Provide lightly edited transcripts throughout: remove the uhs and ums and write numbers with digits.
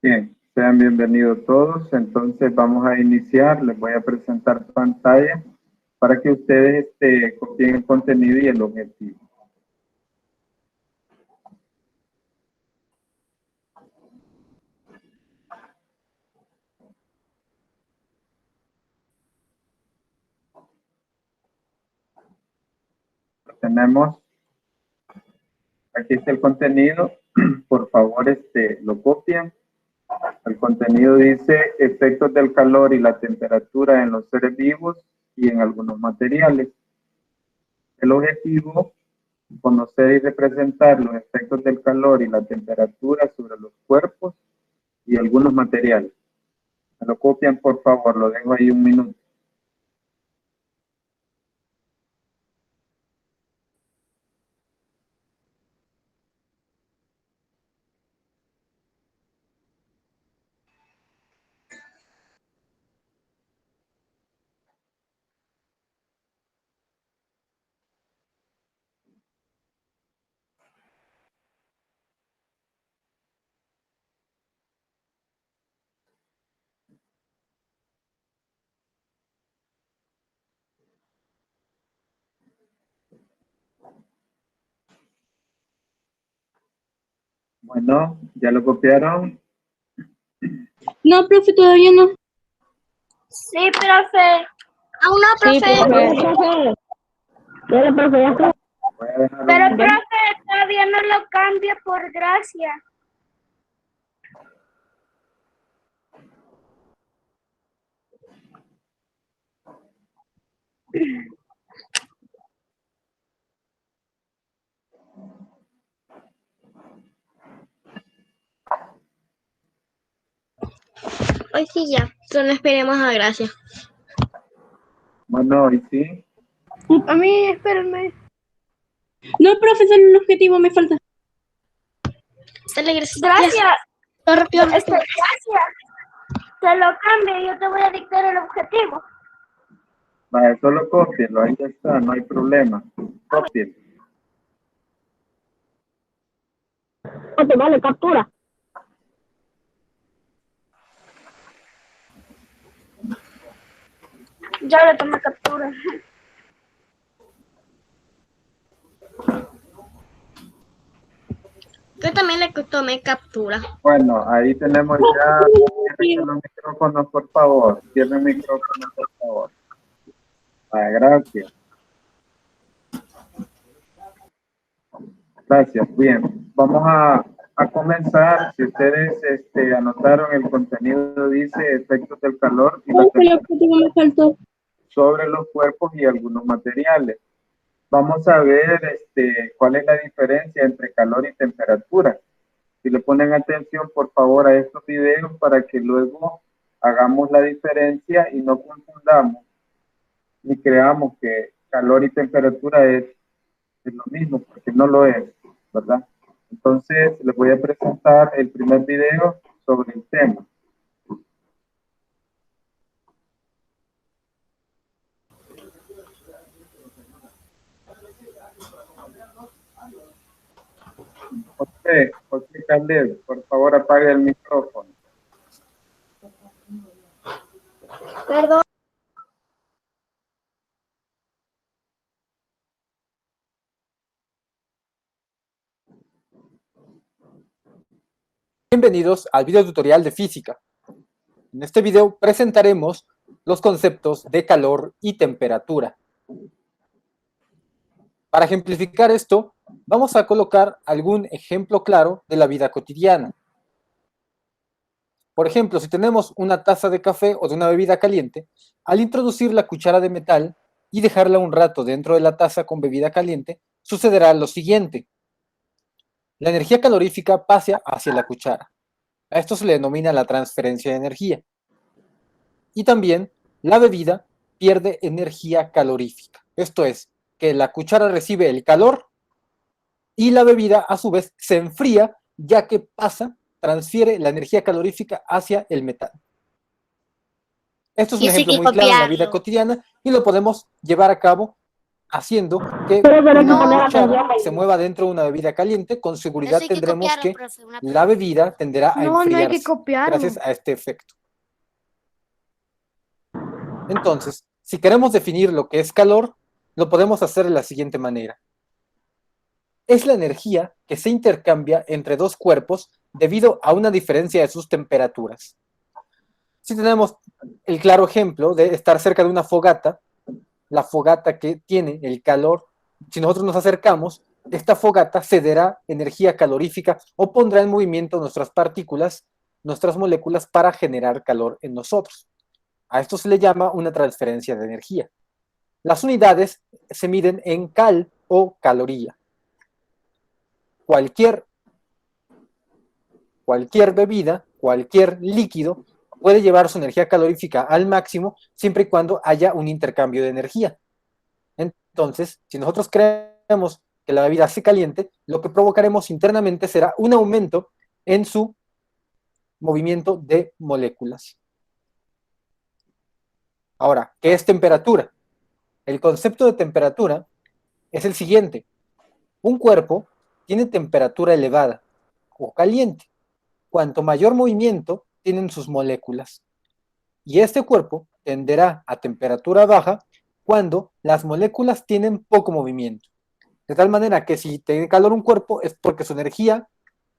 Bien, sean bienvenidos todos. Entonces vamos a iniciar. Les voy a presentar pantalla para que ustedes copien el contenido y el objetivo. Tenemos, aquí está el contenido. Por favor, lo copian. El contenido dice efectos del calor y la temperatura en los seres vivos y en algunos materiales. El objetivo, conocer y representar los efectos del calor y la temperatura sobre los cuerpos y algunos materiales. Me lo copian, por favor, lo dejo ahí un minuto. Bueno, ¿ya lo copiaron? No, profe, todavía no. Sí, profe. Aún no, profe. profe. Dale, profe, ya está. Voy a dejar Pero, un... profe, todavía no lo cambie por gracia. Hoy sí ya, solo esperemos a gracia. Bueno, hoy sí. A mí, espérenme. No, profe, solo el objetivo me falta. Dale, gracias. Gracias. Rápido. Gracias. Te lo cambio y yo te voy a dictar el objetivo. Vale, solo cópienlo, ahí ya está, no hay problema. Cópienlo. Vale, captura. Ya le tomé captura. Yo también le tomé captura. Bueno, ahí tenemos ya... Cierren los micrófonos, por favor. Cierren el micrófono, por favor. Vale, gracias. Gracias, bien. Vamos a comenzar. Si ustedes anotaron, el contenido dice efectos del calor y la temperatura me faltó. sobre los cuerpos y algunos materiales. Vamos a ver cuál es la diferencia entre calor y temperatura. Si le ponen atención, por favor, a estos videos para que luego hagamos la diferencia y no confundamos ni creamos que calor y temperatura es lo mismo, porque no lo es, ¿verdad? Entonces, les voy a presentar el primer video sobre el tema. José Caleb, por favor apague el micrófono. Perdón. Bienvenidos al video tutorial de física. En este video presentaremos los conceptos de calor y temperatura. Para ejemplificar esto, vamos a colocar algún ejemplo claro de la vida cotidiana. Por ejemplo, si tenemos una taza de café o de una bebida caliente, al introducir la cuchara de metal y dejarla un rato dentro de la taza con bebida caliente, sucederá lo siguiente. La energía calorífica pasa hacia la cuchara. A esto se le denomina la transferencia de energía. Y también la bebida pierde energía calorífica. Esto es, que la cuchara recibe el calor y la bebida a su vez se enfría ya que transfiere la energía calorífica hacia el metal. Esto es un ejemplo muy claro en la vida cotidiana y lo podemos llevar a cabo haciendo que Pero tenés que una poner cuchara atención ahí. se mueva dentro de una bebida caliente. Con seguridad Eso hay que tendremos copiarlo, que profe, una la bebida tenderá a No, no hay que enfriarse copiarlo. gracias a este efecto. Entonces, si queremos definir lo que es calor, lo podemos hacer de la siguiente manera. Es la energía que se intercambia entre dos cuerpos debido a una diferencia de sus temperaturas. Si tenemos el claro ejemplo de estar cerca de una fogata, la fogata que tiene el calor, si nosotros nos acercamos, esta fogata cederá energía calorífica o pondrá en movimiento nuestras partículas, nuestras moléculas para generar calor en nosotros. A esto se le llama una transferencia de energía. Las unidades se miden en cal o caloría. Cualquier bebida, cualquier líquido puede llevar su energía calorífica al máximo siempre y cuando haya un intercambio de energía. Entonces, si nosotros creemos que la bebida se caliente, lo que provocaremos internamente será un aumento en su movimiento de moléculas. Ahora, ¿qué es temperatura? El concepto de temperatura es el siguiente. Un cuerpo tiene temperatura elevada o caliente. Cuanto mayor movimiento tienen sus moléculas. Y este cuerpo tenderá a temperatura baja cuando las moléculas tienen poco movimiento. De tal manera que si tiene calor un cuerpo es porque su energía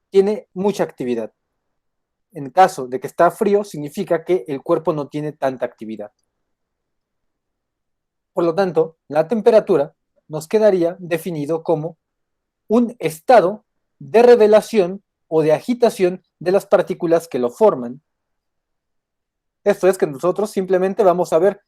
tiene mucha actividad. En caso de que está frío, significa que el cuerpo no tiene tanta actividad. Por lo tanto, la temperatura nos quedaría definido como un estado de revelación o de agitación de las partículas que lo forman. Esto es que nosotros simplemente vamos a ver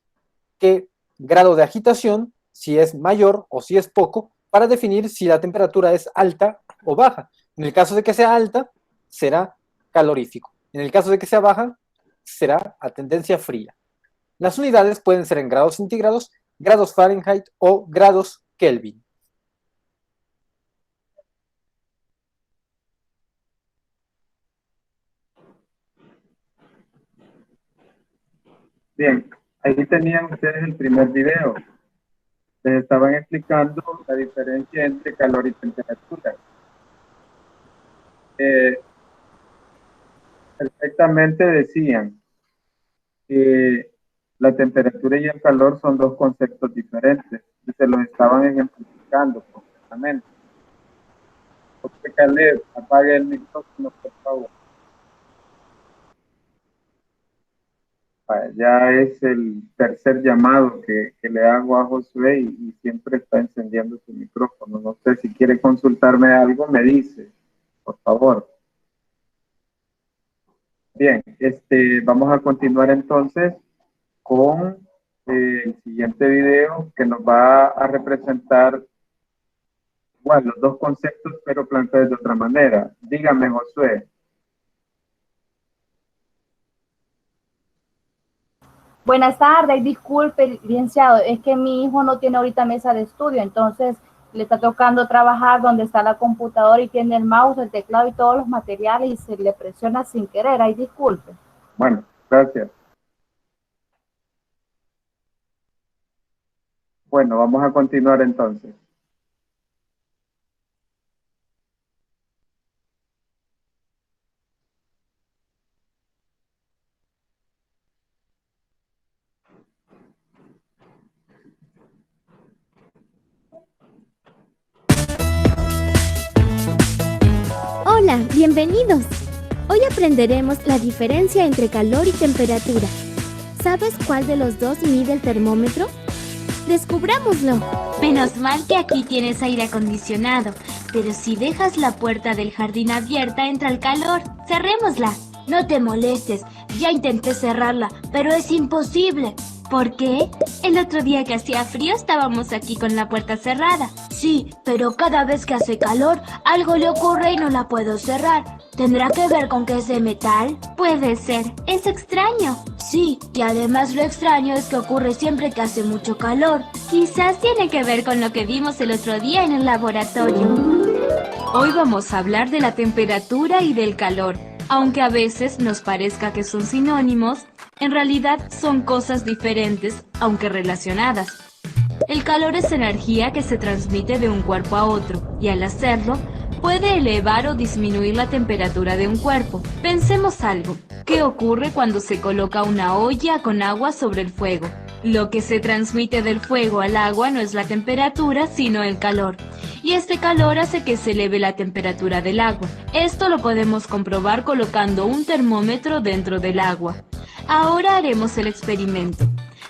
qué grado de agitación, si es mayor o si es poco, para definir si la temperatura es alta o baja. En el caso de que sea alta, será calorífico. En el caso de que sea baja, será a tendencia fría. Las unidades pueden ser en grados centígrados, grados Fahrenheit o grados Kelvin. Bien, ahí tenían ustedes el primer video. Les estaban explicando la diferencia entre calor y temperatura. Perfectamente decían que la temperatura y el calor son dos conceptos diferentes y se los estaban ejemplificando completamente. José Caleb, apague el micrófono, por favor. Ya es el tercer llamado que le hago a Josué y siempre está encendiendo su micrófono. No sé si quiere consultarme algo, me dice, por favor. Bien, vamos a continuar entonces con el siguiente video que nos va a representar igual los dos conceptos, pero planteados de otra manera. Dígame, Josué. Buenas tardes, disculpe, licenciado, es que mi hijo no tiene ahorita mesa de estudio, entonces le está tocando trabajar donde está la computadora y tiene el mouse, el teclado y todos los materiales y se le presiona sin querer, ay, disculpe. Bueno, gracias. Bueno, vamos a continuar entonces. Hola, bienvenidos. Hoy aprenderemos la diferencia entre calor y temperatura. ¿Sabes cuál de los dos mide el termómetro? Descubrámoslo. Menos mal que aquí tienes aire acondicionado, pero si dejas la puerta del jardín abierta entra el calor. Cerrémosla. No te molestes, ya intenté cerrarla, pero es imposible. ¿Por qué? El otro día que hacía frío estábamos aquí con la puerta cerrada. Sí, pero cada vez que hace calor, algo le ocurre y no la puedo cerrar. ¿Tendrá que ver con que es de metal? Puede ser, es extraño. Sí, y además lo extraño es que ocurre siempre que hace mucho calor. Quizás tiene que ver con lo que vimos el otro día en el laboratorio. Hoy vamos a hablar de la temperatura y del calor. Aunque a veces nos parezca que son sinónimos, en realidad son cosas diferentes, aunque relacionadas. El calor es energía que se transmite de un cuerpo a otro, y al hacerlo, puede elevar o disminuir la temperatura de un cuerpo. Pensemos algo. ¿Qué ocurre cuando se coloca una olla con agua sobre el fuego? Lo que se transmite del fuego al agua no es la temperatura, sino el calor. Y este calor hace que se eleve la temperatura del agua. Esto lo podemos comprobar colocando un termómetro dentro del agua. Ahora haremos el experimento.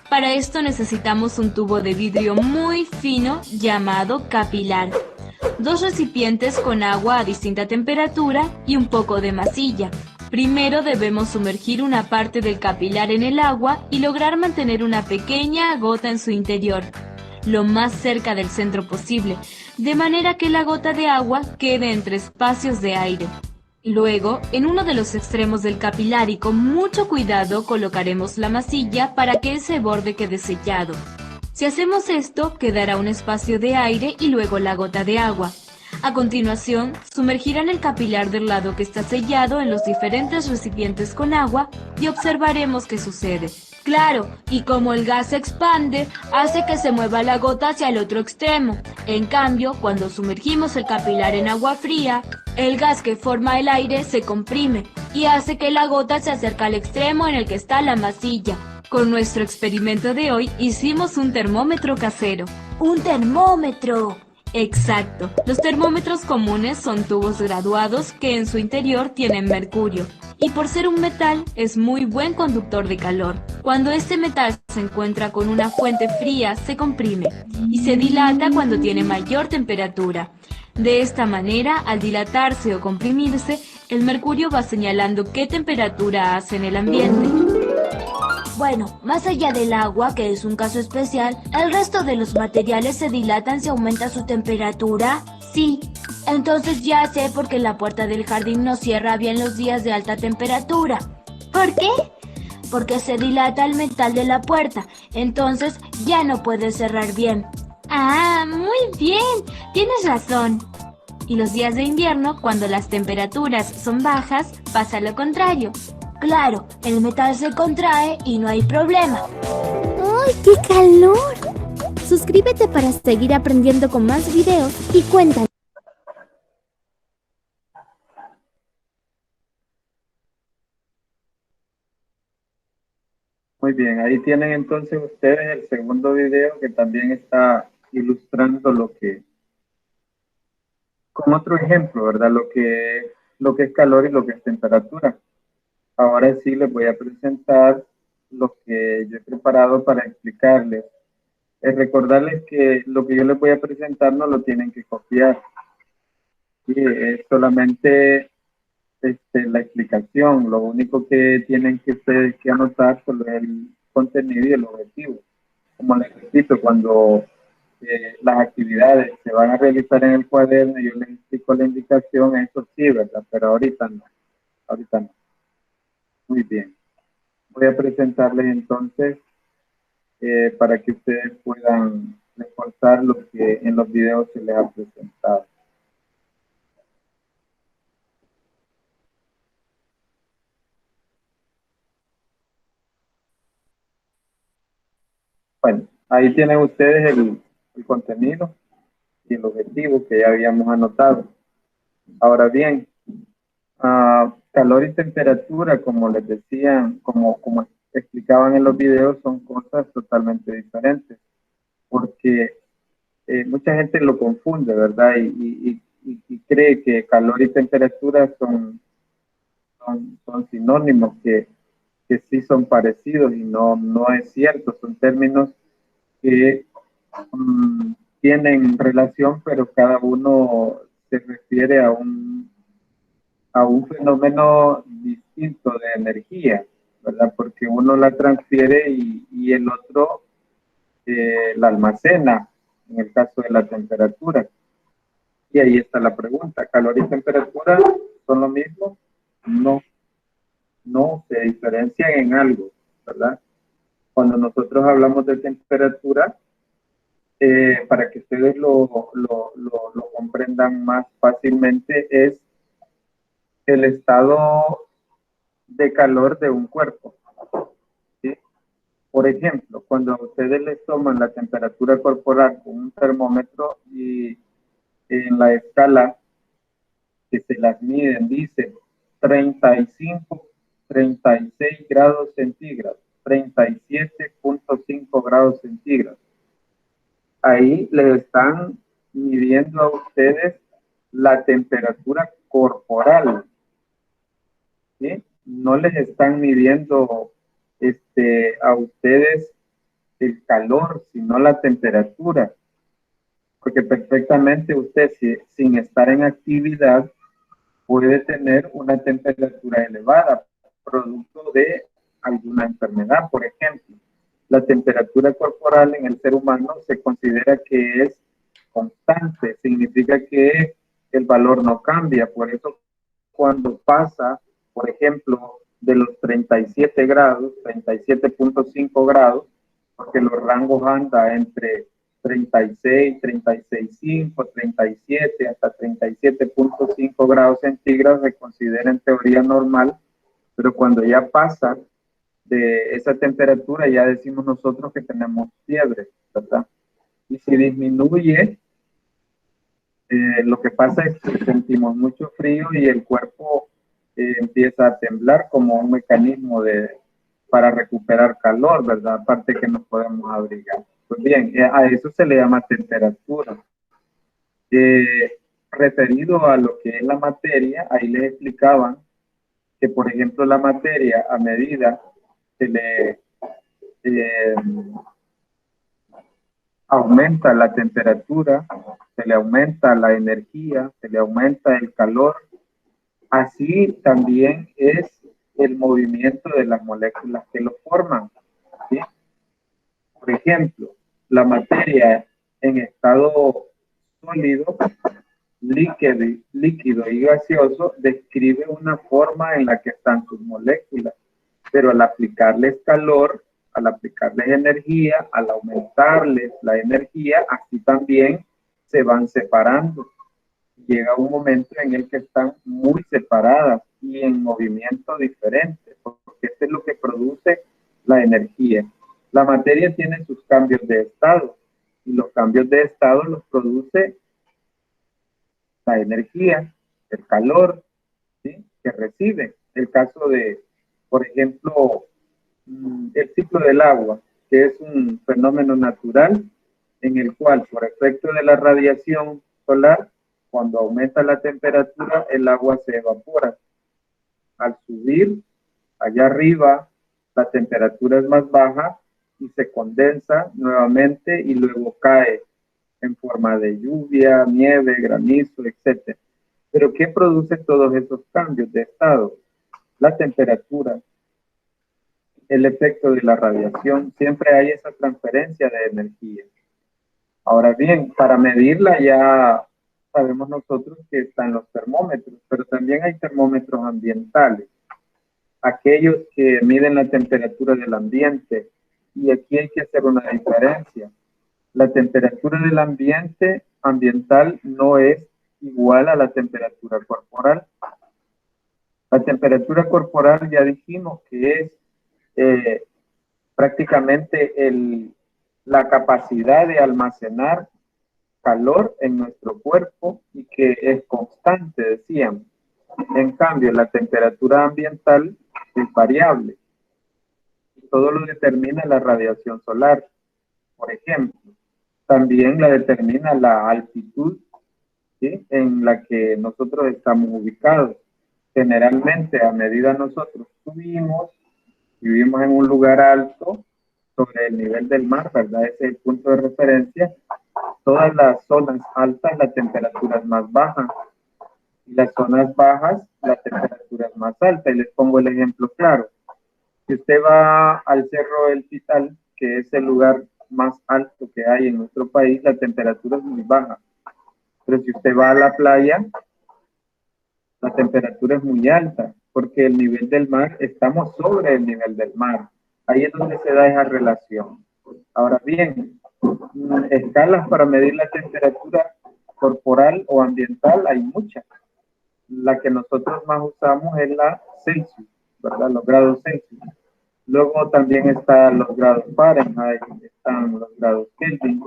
Para esto necesitamos un tubo de vidrio muy fino llamado capilar, 2 recipientes con agua a distinta temperatura y un poco de masilla. Primero debemos sumergir una parte del capilar en el agua y lograr mantener una pequeña gota en su interior, lo más cerca del centro posible, de manera que la gota de agua quede entre espacios de aire. Luego, en uno de los extremos del capilar y con mucho cuidado colocaremos la masilla para que ese borde quede sellado. Si hacemos esto, quedará un espacio de aire y luego la gota de agua. A continuación, sumergirán el capilar del lado que está sellado en los diferentes recipientes con agua y observaremos qué sucede. Claro, y como el gas se expande, hace que se mueva la gota hacia el otro extremo. En cambio, cuando sumergimos el capilar en agua fría, el gas que forma el aire se comprime y hace que la gota se acerque al extremo en el que está la masilla. Con nuestro experimento de hoy hicimos un termómetro casero. ¡Un termómetro! Exacto. Los termómetros comunes son tubos graduados que en su interior tienen mercurio. Y por ser un metal, es muy buen conductor de calor. Cuando este metal se encuentra con una fuente fría, se comprime y se dilata cuando tiene mayor temperatura. De esta manera, al dilatarse o comprimirse, el mercurio va señalando qué temperatura hace en el ambiente. Bueno, más allá del agua, que es un caso especial, ¿el resto de los materiales se dilatan si aumenta su temperatura? Sí. Entonces ya sé por qué la puerta del jardín no cierra bien los días de alta temperatura. ¿Por qué? Porque se dilata el metal de la puerta, entonces ya no puede cerrar bien. Ah, muy bien, tienes razón. Y los días de invierno, cuando las temperaturas son bajas, pasa lo contrario. Claro, el metal se contrae y no hay problema. ¡Ay, qué calor! Suscríbete para seguir aprendiendo con más videos y cuéntanos. Muy bien, ahí tienen entonces ustedes el segundo video que también está ilustrando lo que, con otro ejemplo, ¿verdad? Lo que es calor y lo que es temperatura. Ahora sí les voy a presentar lo que yo he preparado para explicarles. Es recordarles que lo que yo les voy a presentar no lo tienen que copiar. Sí, es solamente la explicación. Lo único que tienen que ustedes que anotar es el contenido y el objetivo. Como les repito, cuando las actividades se van a realizar en el cuaderno, yo les explico la indicación, eso sí, ¿verdad? Pero ahorita no. Ahorita no. Muy bien. Voy a presentarles entonces para que ustedes puedan reforzar lo que en los videos se les ha presentado. Bueno, ahí tienen ustedes el contenido y el objetivo que ya habíamos anotado. Ahora bien, calor y temperatura, como les decía, como explicaban en los videos, son cosas totalmente diferentes, porque mucha gente lo confunde, ¿verdad? Y cree que calor y temperatura son sinónimos, que sí son parecidos, y no es cierto. Son términos que tienen relación, pero cada uno se refiere a un fenómeno distinto de energía, ¿verdad? Porque uno la transfiere y el otro la almacena, en el caso de la temperatura. Y ahí está la pregunta: ¿calor y temperatura son lo mismo? No, se diferencian en algo, ¿verdad? Cuando nosotros hablamos de temperatura, para que ustedes lo comprendan más fácilmente, es el estado de calor de un cuerpo, ¿sí? Por ejemplo, cuando a ustedes les toman la temperatura corporal con un termómetro y en la escala que se las miden dice 35, 36 grados centígrados, 37.5 grados centígrados. Ahí les están midiendo a ustedes la temperatura corporal, ¿sí? No les están midiendo a ustedes el calor, sino la temperatura. Porque perfectamente usted, sin estar en actividad, puede tener una temperatura elevada, producto de alguna enfermedad. Por ejemplo, la temperatura corporal en el ser humano se considera que es constante, significa que el valor no cambia. Por eso, cuando pasa, por ejemplo, de los 37 grados, 37.5 grados, porque los rangos andan entre 36, 36.5, 37, hasta 37.5 grados centígrados se considera en teoría normal, pero cuando ya pasa de esa temperatura ya decimos nosotros que tenemos fiebre, ¿verdad? Y si disminuye, lo que pasa es que sentimos mucho frío y el cuerpo empieza a temblar como un mecanismo para recuperar calor, ¿verdad? Aparte que nos podemos abrigar. Pues bien, a eso se le llama temperatura. Referido a lo que es la materia, ahí les explicaban que, por ejemplo, la materia, a medida se le aumenta la temperatura, se le aumenta la energía, se le aumenta el calor, así también es el movimiento de las moléculas que lo forman, ¿sí? Por ejemplo, la materia en estado sólido, líquido y gaseoso describe una forma en la que están sus moléculas, pero al aplicarles calor, al aplicarles energía, al aumentarles la energía, así también se van separando. Llega un momento en el que están muy separadas y en movimiento diferente, porque esto es lo que produce la energía. La materia tiene sus cambios de estado y los cambios de estado los produce la energía, el calor, ¿sí?, que recibe. El caso de, por ejemplo, el ciclo del agua, que es un fenómeno natural en el cual, por efecto de la radiación solar, cuando aumenta la temperatura, el agua se evapora. Al subir allá arriba, la temperatura es más baja y se condensa nuevamente y luego cae en forma de lluvia, nieve, granizo, etc. Pero ¿qué produce todos esos cambios de estado? La temperatura, el efecto de la radiación, siempre hay esa transferencia de energía. Ahora bien, para medirla ya sabemos nosotros que están los termómetros, pero también hay termómetros ambientales, aquellos que miden la temperatura del ambiente, y aquí hay que hacer una diferencia. La temperatura del ambiente ambiental no es igual a la temperatura corporal. La temperatura corporal ya dijimos que es prácticamente la capacidad de almacenar calor en nuestro cuerpo y que es constante, decíamos. En cambio, la temperatura ambiental es variable. Todo lo determina la radiación solar. Por ejemplo, también la determina la altitud, ¿sí?, en la que nosotros estamos ubicados. Generalmente, a medida nosotros subimos, vivimos en un lugar alto, sobre el nivel del mar, ¿verdad? Ese es el punto de referencia. Todas las zonas altas, la temperatura es más baja. Y las zonas bajas, la temperatura es más alta. Y les pongo el ejemplo claro. Si usted va al Cerro El Pital, que es el lugar más alto que hay en nuestro país, la temperatura es muy baja. Pero si usted va a la playa, la temperatura es muy alta, porque el nivel del mar, estamos sobre el nivel del mar. Ahí es donde se da esa relación. Ahora bien, escalas para medir la temperatura corporal o ambiental hay muchas. La que nosotros más usamos es la Celsius, ¿verdad? Los grados Celsius. Luego también están los grados Fahrenheit, están los grados Kelvin,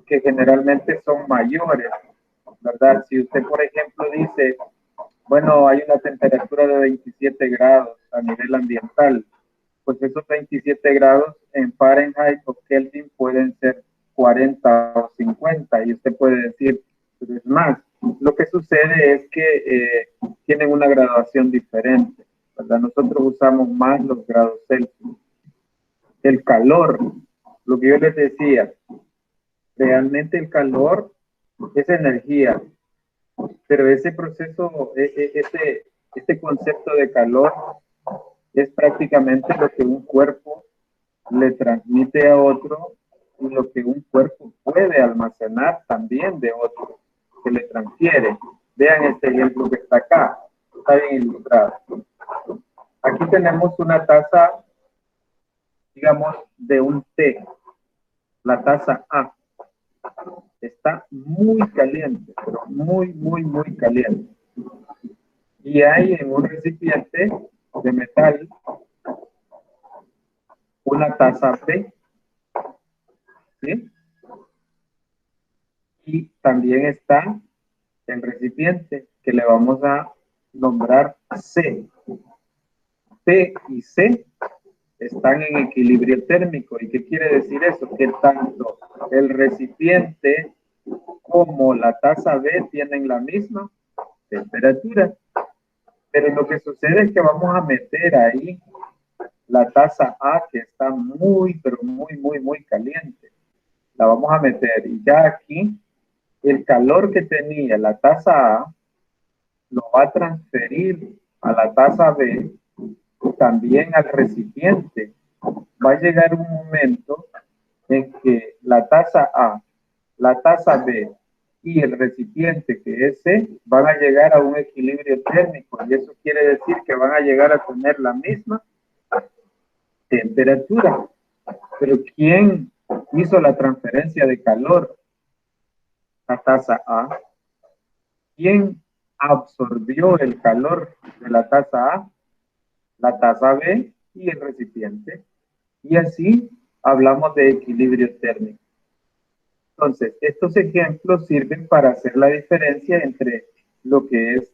que generalmente son mayores, ¿verdad? Si usted, por ejemplo, dice, bueno, hay una temperatura de 27 grados a nivel ambiental, pues esos 27 grados en Fahrenheit o Kelvin pueden ser 40 o 50, y usted puede decir, pero es más. Lo que sucede es que tienen una graduación diferente, ¿verdad? Nosotros usamos más los grados Celsius. El calor, lo que yo les decía, realmente el calor es energía, pero ese proceso, este concepto de calor es prácticamente lo que un cuerpo le transmite a otro y lo que un cuerpo puede almacenar también de otro, que le transfiere. Vean este ejemplo que está acá, está bien ilustrado. Aquí tenemos una taza, digamos, de un té, la taza A. Está muy caliente, pero muy, muy, muy caliente. Y hay en un recipiente de metal una taza B, ¿sí? Y también está el recipiente que le vamos a nombrar C. P y C están en equilibrio térmico. ¿Y qué quiere decir eso? Que tanto el recipiente como la taza B tienen la misma temperatura. Pero lo que sucede es que vamos a meter ahí la taza A, que está muy, pero muy, muy, muy caliente. La vamos a meter, y ya aquí el calor que tenía la taza A lo va a transferir a la taza B, también al recipiente. Va a llegar un momento en que la taza A, la taza B y el recipiente, que es C, van a llegar a un equilibrio térmico, y eso quiere decir que van a llegar a tener la misma temperatura. Pero ¿quién hizo la transferencia de calor? La taza A. ¿Quién absorbió el calor de la taza A? La taza B y el recipiente. Y así hablamos de equilibrio térmico. Entonces, estos ejemplos sirven para hacer la diferencia entre lo que es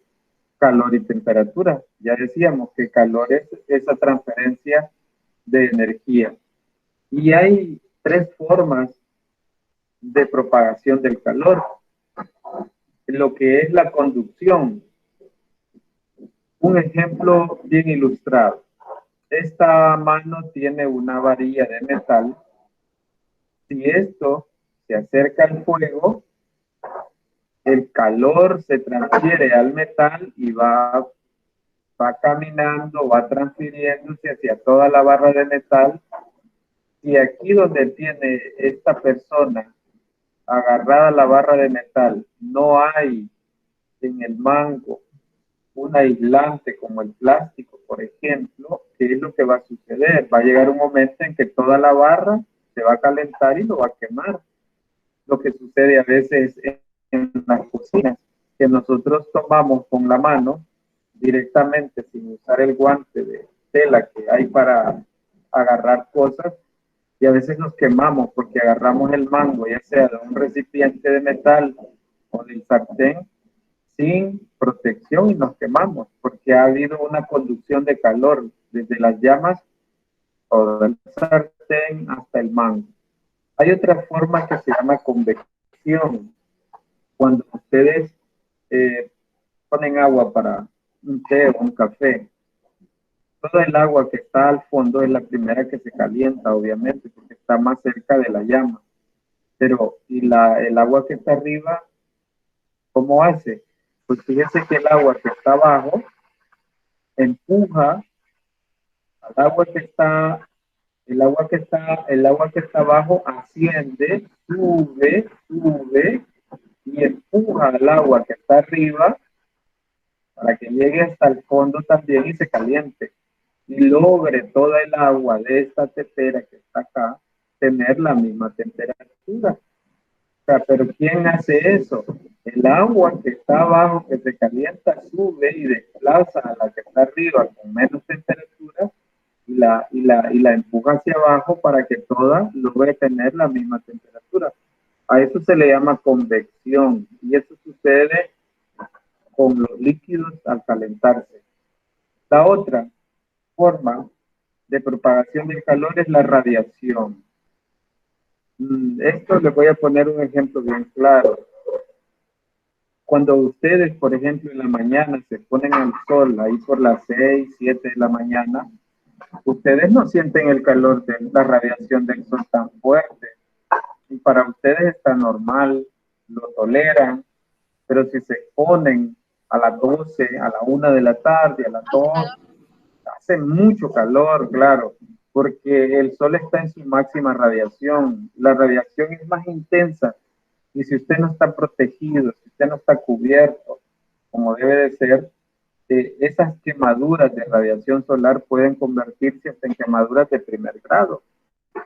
calor y temperatura. Ya decíamos que calor es esa transferencia de energía. Y hay tres formas de propagación del calor. Lo que es la conducción. Un ejemplo bien ilustrado. Esta mano tiene una varilla de metal. Si esto se acerca al fuego, el calor se transfiere al metal y va caminando, va transfiriéndose hacia toda la barra de metal. Y aquí donde tiene esta persona agarrada a la barra de metal, no hay en el mango un aislante como el plástico, por ejemplo, ¿qué es lo que va a suceder? Va a llegar un momento en que toda la barra se va a calentar y lo va a quemar. Lo que sucede a veces en las cocinas, que nosotros tomamos con la mano directamente sin usar el guante de tela que hay para agarrar cosas, y a veces nos quemamos porque agarramos el mango, ya sea de un recipiente de metal o del sartén, sin protección, y nos quemamos porque ha habido una conducción de calor desde las llamas o del sartén hasta el mango. Hay otra forma que se llama convección. Cuando ustedes ponen agua para un té o un café, todo el agua que está al fondo es la primera que se calienta, obviamente, porque está más cerca de la llama. Pero, ¿y el agua que está arriba, cómo hace? Pues fíjense que el agua que está abajo empuja al agua que está, el agua que está abajo asciende, sube y empuja al agua que está arriba para que llegue hasta el fondo también y se caliente. Y logre toda el agua de esta tetera que está acá tener la misma temperatura. O sea, pero ¿quién hace eso? El agua que está abajo, que se calienta, sube y desplaza a la que está arriba con menos temperatura, y la empuja hacia abajo para que toda logre tener la misma temperatura. A eso se le llama convección y eso sucede con los líquidos al calentarse. La otra forma de propagación del calor es la radiación. Esto les voy a poner un ejemplo bien claro. Cuando ustedes, por ejemplo, en la mañana se ponen al sol, ahí por las 6, 7 de la mañana, ustedes no sienten el calor de la radiación del sol tan fuerte. Y para ustedes está normal, lo toleran, pero si se ponen a las 12, a la 1 de la tarde, a las 2, hace mucho calor, claro, porque el sol está en su máxima radiación. La radiación es más intensa y si usted no está protegido, si usted no está cubierto, como debe de ser, esas quemaduras de radiación solar pueden convertirse hasta en quemaduras de primer grado.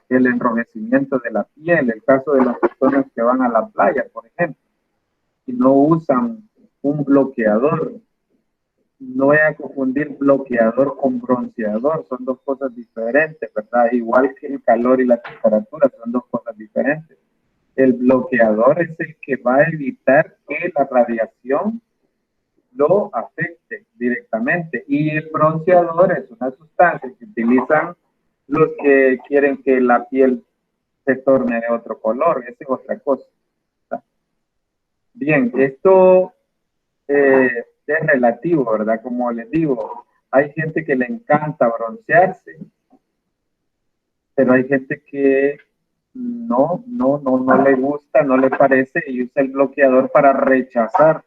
El enrojecimiento de la piel, el caso de las personas que van a la playa, por ejemplo, y no usan un bloqueador. No voy a confundir bloqueador con bronceador, son dos cosas diferentes, ¿verdad? Igual que el calor y la temperatura, son dos cosas diferentes. El bloqueador es el que va a evitar que la radiación lo afecte directamente. Y el bronceador es una sustancia que utilizan los que quieren que la piel se torne de otro color. Esa es otra cosa. Bien, esto es relativo, ¿verdad? Como les digo, hay gente que le encanta broncearse, pero hay gente que no le gusta, no le parece y usa el bloqueador para rechazar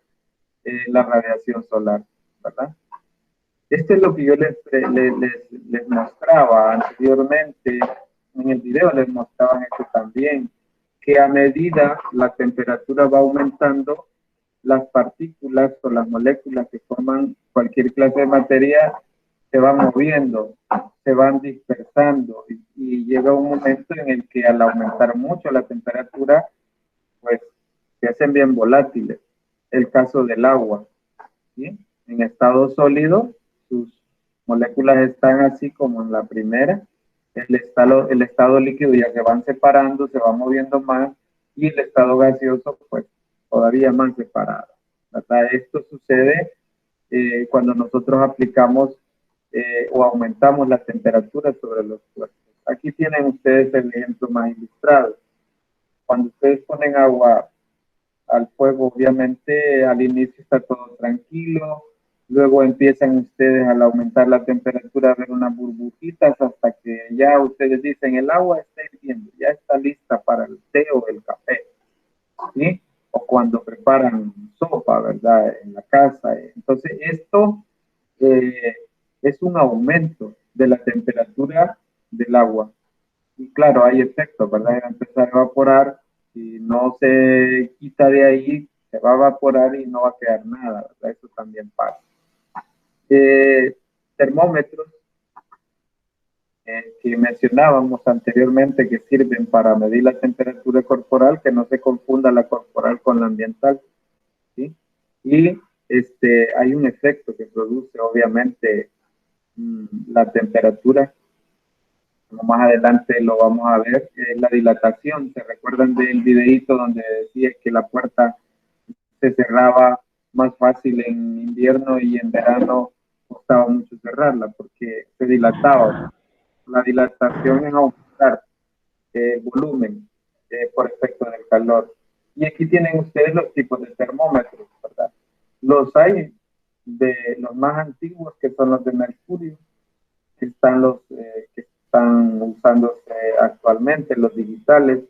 la radiación solar, ¿verdad? Esto es lo que yo les mostraba anteriormente, en el video les mostraban esto también, que a medida la temperatura va aumentando, las partículas o las moléculas que forman cualquier clase de materia se van moviendo, se van dispersando y llega un momento en el que al aumentar mucho la temperatura, pues se hacen bien volátiles. El caso del agua, ¿sí? En estado sólido, sus moléculas están así como en la primera, el estado líquido ya se van separando, se va moviendo más y el estado gaseoso pues todavía más separado, ¿verdad? Esto sucede cuando nosotros aplicamos o aumentamos la temperatura sobre los cuerpos. Aquí tienen ustedes el ejemplo más ilustrado. Cuando ustedes ponen agua al fuego, obviamente al inicio está todo tranquilo, luego empiezan ustedes al aumentar la temperatura a ver unas burbujitas hasta que ya ustedes dicen el agua está hirviendo, ya está lista para el té o el café, ¿sí? O cuando preparan sopa, ¿verdad? En la casa. Entonces esto es un aumento de la temperatura del agua. Y claro, hay efectos, ¿verdad? Va a empezar a evaporar. Si no se quita de ahí, se va a evaporar y no va a quedar nada, ¿verdad? Eso también pasa. Termómetros que mencionábamos anteriormente que sirven para medir la temperatura corporal, que no se confunda la corporal con la ambiental, ¿sí? Y hay un efecto que produce obviamente la temperatura, como más adelante lo vamos a ver, es la dilatación. ¿Se recuerdan del videíto donde decía que la puerta se cerraba más fácil en invierno y en verano costaba mucho cerrarla porque se dilataba? La dilatación es aumentar el volumen por efecto del calor. Y aquí tienen ustedes los tipos de termómetros, ¿verdad? Los hay de los más antiguos, que son los de mercurio, que están los que están usándose actualmente, los digitales,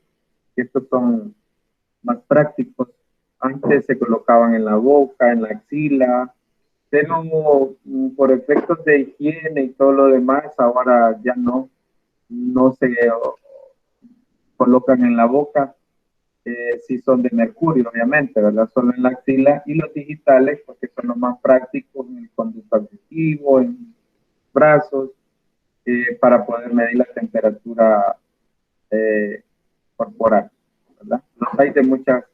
que estos son más prácticos. Antes se colocaban en la boca, en la axila, pero por efectos de higiene y todo lo demás, ahora ya no se colocan en la boca, si son de mercurio, obviamente, ¿verdad? Solo en la axila, y los digitales, porque son los más prácticos en el conducto auditivo, en brazos, para poder medir la temperatura corporal, ¿verdad? Los hay de muchas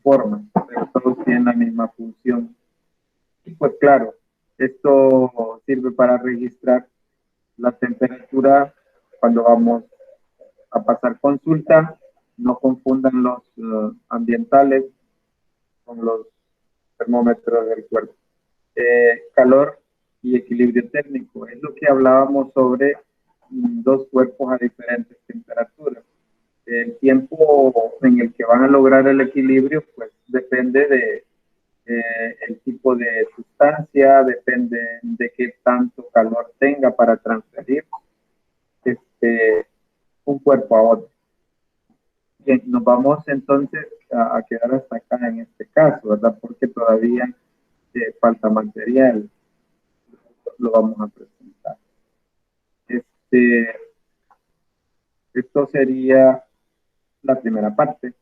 formas, pero todos tienen la misma función. Y pues claro, esto sirve para registrar La temperatura, cuando vamos a pasar consulta, no confundan los ambientales con los termómetros del cuerpo. Calor y equilibrio térmico, es lo que hablábamos sobre dos cuerpos a diferentes temperaturas. El tiempo en el que van a lograr el equilibrio, pues depende de el tipo de sustancia, depende de qué tanto calor tenga para transferir un cuerpo a otro. Bien, nos vamos entonces a quedar hasta acá en este caso, ¿verdad? Porque todavía falta material. Lo vamos a presentar. Esto sería la primera parte.